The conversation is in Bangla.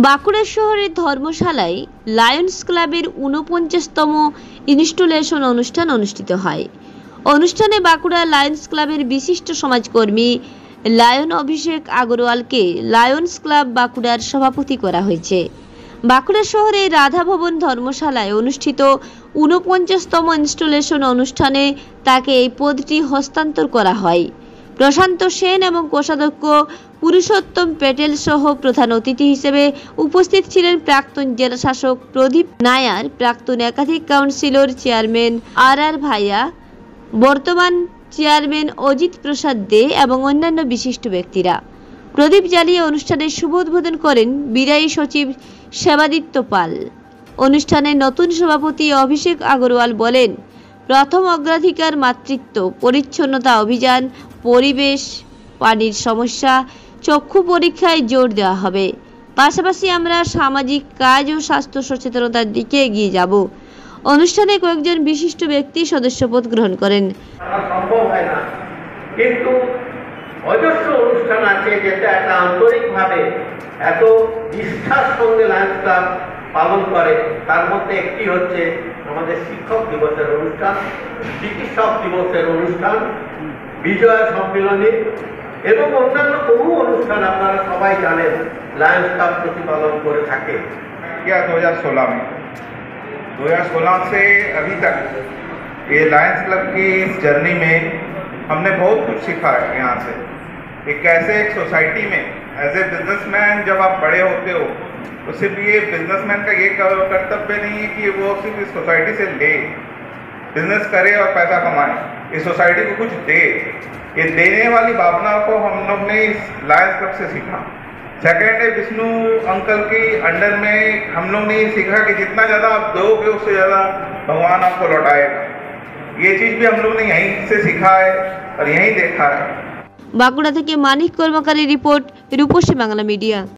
বাঁকুড়া শহরের ধর্মশালায় লায়ন্স ক্লাবের ৪৯তম ইনস্টলেশন অনুষ্ঠান অনুষ্ঠিত হয়। অনুষ্ঠানে বাঁকুড়া লায়ন্স ক্লাবের বিশিষ্ট সমাজকর্মী লায়ন অভিষেক আগরওয়ালকে লায়ন্স ক্লাব বাঁকুড়ার সভাপতি করা হয়েছে। বাঁকুড়া শহরের রাধা ভবন ধর্মশালায় অনুষ্ঠিত ৪৯তম ইনস্টলেশন অনুষ্ঠানে তাকে এই পদটি হস্তান্তর করা হয়। প্রশান্ত সেন এবং কোষাধ্যক্ষ পুরুষোত্তম পেটেল সহ প্রধান অতিথি হিসেবে উপস্থিত ছিলেন প্রাক্তন জেলা শাসক প্রদীপ নায়ার, প্রাক্তন একাধিক কাউন্সিলর চেয়ারম্যান আর ভাইয়া, বর্তমান চেয়ারম্যান অজিত প্রসাদ দে এবং অন্যান্য বিশিষ্ট ব্যক্তিরা। প্রদীপ জ্বালিয়ে অনুষ্ঠানের শুভ উদ্বোধন করেন বিদায়ী সচিব সেবাদিত্য পাল। অনুষ্ঠানে নতুন সভাপতি অভিষেক আগরওয়াল বলেন, প্রথম অগ্রাধিকার মাতৃত্ব, পরিচ্ছন্নতা অভিযান, পরিবেশ, পানির সমস্যা, চক্ষু পরীক্ষায় জোর দেওয়া হবে। পাশাপাশি আমরা সামাজিক কাজ ও স্বাস্থ্য সচেতনতার দিকে এগিয়ে যাব। অনুষ্ঠানে কয়েকজন বিশিষ্ট ব্যক্তি সদস্যপদ গ্রহণ করেন। সম্ভব হয় না, কিন্তু অজস্র অনুষ্ঠান আছে যেটা একটা আন্তরিকভাবে এত নিষ্ঠার সঙ্গে লায়ন্স ক্লাব পালন করে। তার মধ্যে একটি হচ্ছে আমাদের শিক্ষক দিবসের অনুষ্ঠান, চিকিৎসক দিবসের অনুষ্ঠান, বিজয়া সম্মেলনী এবং অন্যান্য বহু অনুষ্ঠান আপনারা সবাই জানেন লায়ন্স ক্লাব প্রতিপালন করে থাকে। 2016 से अभी तक ये लायंस क्लब की इस जर्नी में हमने बहुत कुछ सीखा है यहाँ से कि कैसे एक सोसाइटी में एज ए बिजनेसमैन जब आप बड़े होते हो तो सिर्फ ये बिजनेसमैन का ये कर्तव्य नहीं है कि वो सिर्फ इस सोसाइटी से ले बिजनेस करे और पैसा कमाए, इस सोसाइटी को कुछ दे। ये देने वाली भावना को हम लोग ने इस लायंस क्लब से सीखा। सेकेंड है, विष्णु अंकल की अंडर में हम लोग ने ये सीखा कि जितना ज़्यादा आप दोगे उससे ज़्यादा भगवान आपको लौटाएगा। ये चीज़ भी हम लोग ने यहीं से सीखा है और यहीं देखा है। বাঁকুড়া থেকে মানিক কর্মকারী রিপোর্ট, রূপসী বাংলা মিডিয়া।